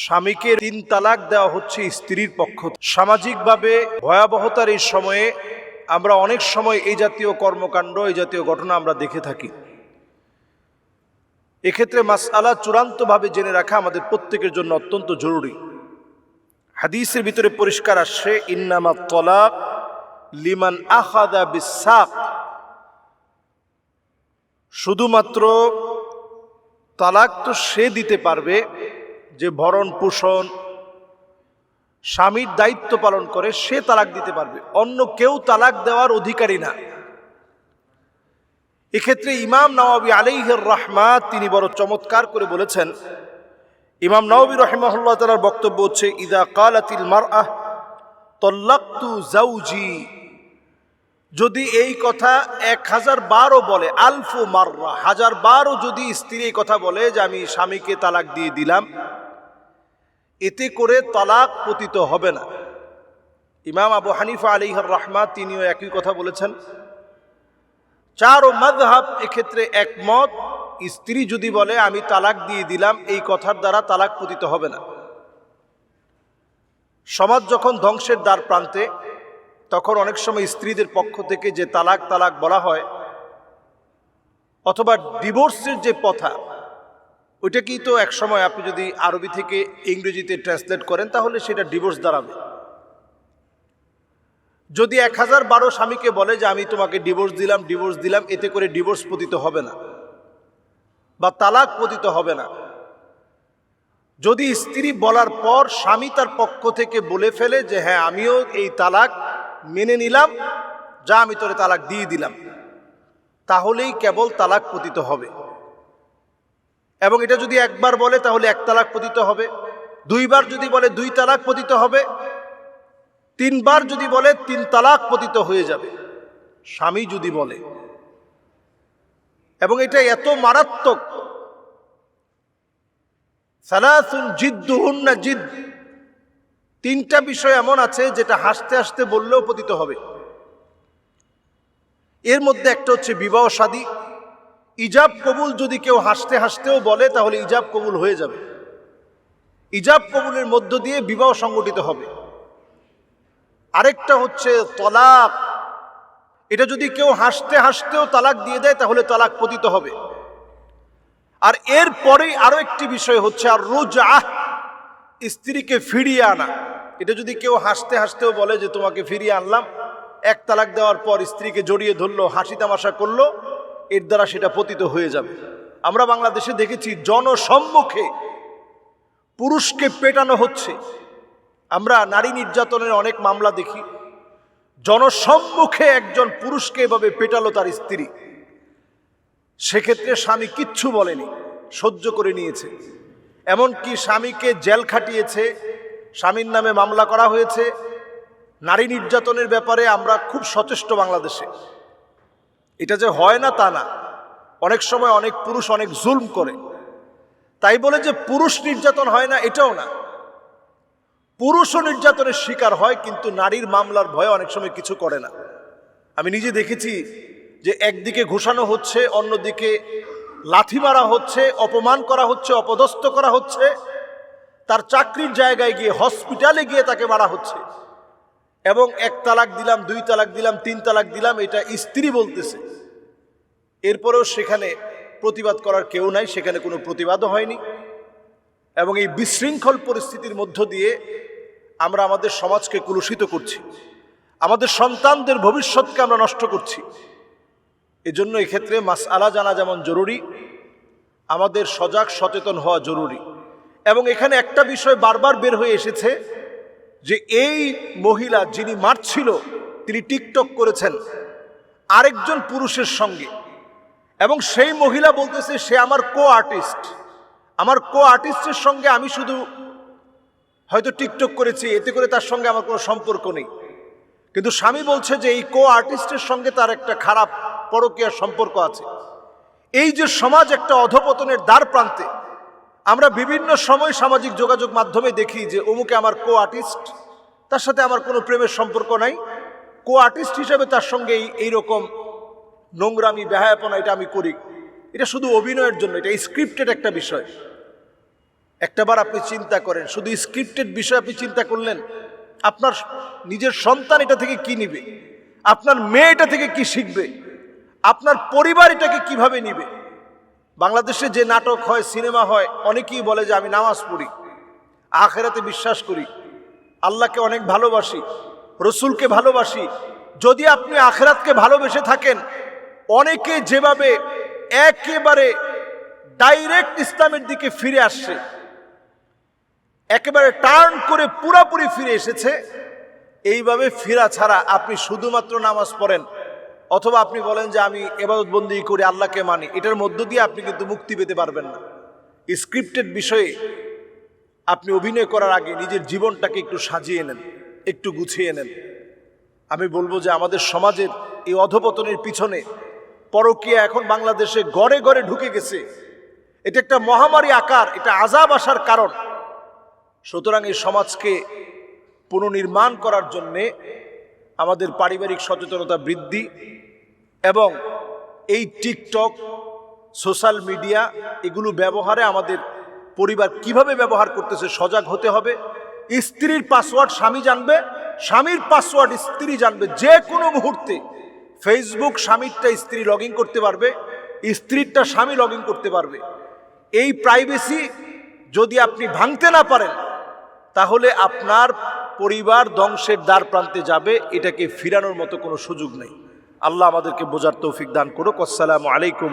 স্বামীকে 3 তালাক দেওয়া হচ্ছে স্ত্রীর পক্ষ থেকে। সামাজিকভাবে ভয়াবহতার এই সময়ে আমরা অনেক সময় এই জাতীয় কর্মকাণ্ড, এই জাতীয় ঘটনা আমরা দেখে থাকি। এক্ষেত্রে মাসআলা চূড়ান্তভাবে জেনে রাখা আমাদের প্রত্যেকের জন্য অত্যন্ত জরুরি। হাদিসের ভিতরে পরিষ্কার আসছে, ইন্নামা তালাক লিমান আখাযা বিসাক, শুধুমাত্র তালাক তো সে দিতে পারবে যে ভরণ পোষণ স্বামীর দায়িত্ব পালন করে, সে তালাক দিতে পারবে, অন্য কেউ তালাক দেওয়ার অধিকারী না। এক্ষেত্রে ইমাম নাওয়াবী আলাইহির রাহমাত তিনি বড় চমৎকার করে বলেছেন। ইমাম নাওয়াবী রাহিমাহুল্লাহ তাআলার বক্তব্য হচ্ছে, ইদা কালাতিল মারআহ তাল্লাকতু যাওজি, যদি এই কথা 1000 বারও বলে, আলফু মাররা, 1000 বারও যদি স্ত্রী এই কথা বলে যে আমি স্বামীকে তালাক দিয়ে দিলাম, এতে করে তালাক পতিত হবে না। ইমাম আবু হানিফা আলাইহির রাহমাত তিনিও একই কথা বলেছেন। 4 মাযহাব এক্ষেত্রে একমত, স্ত্রী যদি বলে আমি তালাক দিয়ে দিলাম, এই কথার দ্বারা তালাক পতিত হবে না। সমাজ যখন ধ্বংসের দ্বার প্রান্তে, তখন অনেক সময় স্ত্রীদের পক্ষ থেকে যে তালাক তালাক বলা হয়, অথবা ডিভোর্সের যে প্রথা, ওইটাকেই তো এক সময় আপনি যদি আরবি থেকে ইংরেজিতে ট্রান্সলেট করেন তাহলে সেটা ডিভোর্স দাঁড়াবে। যদি 1000 বারো স্বামীকে বলে যে আমি তোমাকে ডিভোর্স দিলাম, এতে করে ডিভোর্স পতিত হবে না বা তালাক পতিত হবে না। যদি স্ত্রী বলার পর স্বামী তার পক্ষ থেকে বলে ফেলে যে হ্যাঁ আমিও এই তালাক মেনে নিলাম, যা আমি তোরে তালাক দিয়ে দিলাম, তাহলেই কেবল তালাক পতিত হবে। এবং এটা যদি একবার বলে তাহলে 1 তালাক পতিত হবে, 2 বার যদি বলে 2 তালাক পতিত হবে, 3 বার যদি বলে 3 তালাক পতিত হয়ে যাবে স্বামী যদি বলে। এবং এটা এত মারাত্মক, সালাসুন জিদ্দুহুন্না জিদ, 3টা বিষয় এমন আছে যেটা হাসতে হাসতে বললেও পতিত হবে। এর মধ্যে একটা হচ্ছে বিবাহ শাদী। ইজাব কবুল যদি কেউ হাসতে হাসতেও বলে তাহলে ইজাব কবুল হয়ে যাবে। ইজাব কবুলের মধ্য দিয়ে বিবাহ সংগঠিত হবে। আরেকটা হচ্ছে তালাক, এটা যদি কেউ হাসতে হাসতেও তালাক দিয়ে দেয় তাহলে তালাক পতিত হবে। আর এর পরেই আরো একটি বিষয় হচ্ছে আর রুজআহ, স্ত্রীকে ফিরিয়ে আনা। এটা যদি কেউ হাসতে হাসতেও বলে যে তোমাকে ফিরিয়ে আনলাম, 1 তালাক দেওয়ার পর স্ত্রীকে জড়িয়ে ধরলো, হাসি তামাশা করলো, এর দ্বারা সেটা পতিত হয়ে যাবে। আমরা বাংলাদেশে দেখেছি জনসম্মুখে পুরুষকে পেটানো হচ্ছে। আমরা নারী নির্যাতনের অনেক মামলা দেখি, জনসম্মুখে একজন পুরুষকে এভাবে পেটালো তার স্ত্রী, সেক্ষেত্রে স্বামী কিচ্ছু বলেনি, সহ্য করে নিয়েছে। এমনকি স্বামীকে জেল খাটিয়েছে, স্বামীর নামে মামলা করা হয়েছে। নারী নির্যাতনের ব্যাপারে আমরা খুব সচেষ্ট বাংলাদেশে। এটা যে হয় না তা না, অনেক সময় অনেক পুরুষ অনেক জুলম করে, তাই বলে যে পুরুষ নির্যাতন হয় না এটাও না। পুরুষও নির্যাতনের শিকার হয়, কিন্তু নারীর মামলার ভয়ে অনেক সময় কিছু করে না। আমি নিজে দেখেছি যে একদিকে ঘোষানো হচ্ছে, অন্যদিকে লাথি মারা হচ্ছে, অপমান করা হচ্ছে, অপদস্থ করা হচ্ছে, তার চাকরির জায়গায় গিয়ে হসপিটালে গিয়ে তাকে মারা হচ্ছে। এবং 1 তালাক দিলাম, 2 তালাক দিলাম, 3 তালাক দিলাম, এটা স্ত্রী বলতেছে। এরপরেও সেখানে প্রতিবাদ করার কেউ নাই, সেখানে কোনো প্রতিবাদও হয়নি। এবং এই বিশৃঙ্খল পরিস্থিতির মধ্য দিয়ে আমরা আমাদের সমাজকে কলুষিত করছি, আমাদের সন্তানদের ভবিষ্যৎকে আমরা নষ্ট করছি। এজন্য এক্ষেত্রে মাসআলা জানা যেমন জরুরি, আমাদের সজাগ সচেতন হওয়া জরুরি। এবং এখানে একটা বিষয় বারবার বের হয়ে এসেছে যে এই মহিলা যিনি মারছিল তিনি টিকটক করেছেন আরেকজন পুরুষের সঙ্গে, এবং সেই মহিলা বলতেছে সে আমার কো আর্টিস্ট, আমার কো আর্টিস্টের সঙ্গে আমি শুধু হয়তো টিকটক করেছি, এতে করে তার সঙ্গে আমার কোনো সম্পর্ক নেই। কিন্তু স্বামী বলছে যে এই কো আর্টিস্টের সঙ্গে তার একটা খারাপ পরকীয়া সম্পর্ক আছে। এই যে সমাজ একটা অধপতনের দ্বার প্রান্তে, আমরা বিভিন্ন সময় সামাজিক যোগাযোগ মাধ্যমে দেখি যে অমুকে আমার কো আর্টিস্ট, তার সাথে আমার কোনো প্রেমের সম্পর্ক নাই, কো আর্টিস্ট হিসেবে তার সঙ্গে এইরকম নোংরামি বেহায়াপনা এটা আমি করি। এটা শুধু অভিনয়ের জন্য, এটা স্ক্রিপ্টেড একটা বিষয়। একটাবার আপনি চিন্তা করেন, শুধু স্ক্রিপ্টেড বিষয় আপনি চিন্তা করলেন, আপনার নিজের সন্তান এটা থেকে কি নিবে, আপনার মেয়ে এটা থেকে কি শিখবে, আপনার পরিবার এটাকে কিভাবে নিবে। বাংলাদেশে যে নাটক হয়, সিনেমা হয়, অনেকেই বলে যে আমি নামাজ পড়ি, আখিরাতে বিশ্বাস করি, আল্লাহকে অনেক ভালোবাসি, রসুলকে ভালোবাসি। যদি আপনি আখিরাতকে ভালোবেসে থাকেন, অনেকে যেভাবে একেবারে ডাইরেক্ট ইসলামের দিকে ফিরে আসছে, একেবারে টার্ন করে পুরাপুরি ফিরে এসেছে, এইভাবে ফিরা ছাড়া আপনি শুধুমাত্র নামাজ পড়েন অথবা আপনি বলেন যে আমি ইবাদত বন্দেগী করি, আল্লাহকে মানি, এটার মধ্য দিয়ে আপনি কিন্তু মুক্তি পেতে পারবেন না। স্ক্রিপ্টেড বিষয়ে আপনি অভিনয় করার আগে নিজের জীবনটাকে একটু সাজিয়ে নেন, একটু গুছিয়ে নেন। আমি বলবো যে আমাদের সমাজের এই অধপতনের পিছনে পরকীয়া এখন বাংলাদেশে ঘরে ঘরে ঢুকে গেছে। এটা একটা মহামারী আকার, এটা আযাব আসার কারণ। সুতরাং এই সমাজকে পুনর্নির্মাণ করার জন্যে আমাদের পারিবারিক সচেতনতা বৃদ্ধি এবং এই টিকটক, সোশ্যাল মিডিয়া এগুলো ব্যবহারে আমাদের পরিবার কিভাবে ব্যবহার করতেছে সজাগ হতে হবে। স্ত্রীর পাসওয়ার্ড স্বামী জানবে, স্বামীর পাসওয়ার্ড স্ত্রী জানবে। যে কোনো মুহূর্তে ফেসবুক স্বামীরটা স্ত্রী লগ ইন করতে পারবে, স্ত্রীরটা স্বামী লগ ইন করতে পারবে। এই প্রাইভেসি যদি আপনি ভাঙতে না পারেন, তাহলে আপনার পরিবার ধ্বংসের দ্বার প্রান্তে যাবে, এটাকে ফিরানোর মতো কোনো সুযোগ নেই। আল্লাহ আমাদেরকে বোঝার তৌফিক দান করুক। আসসালামু আলাইকুম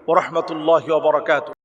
ওয়া রাহমাতুল্লাহি ওয়া বারাকাতুহু।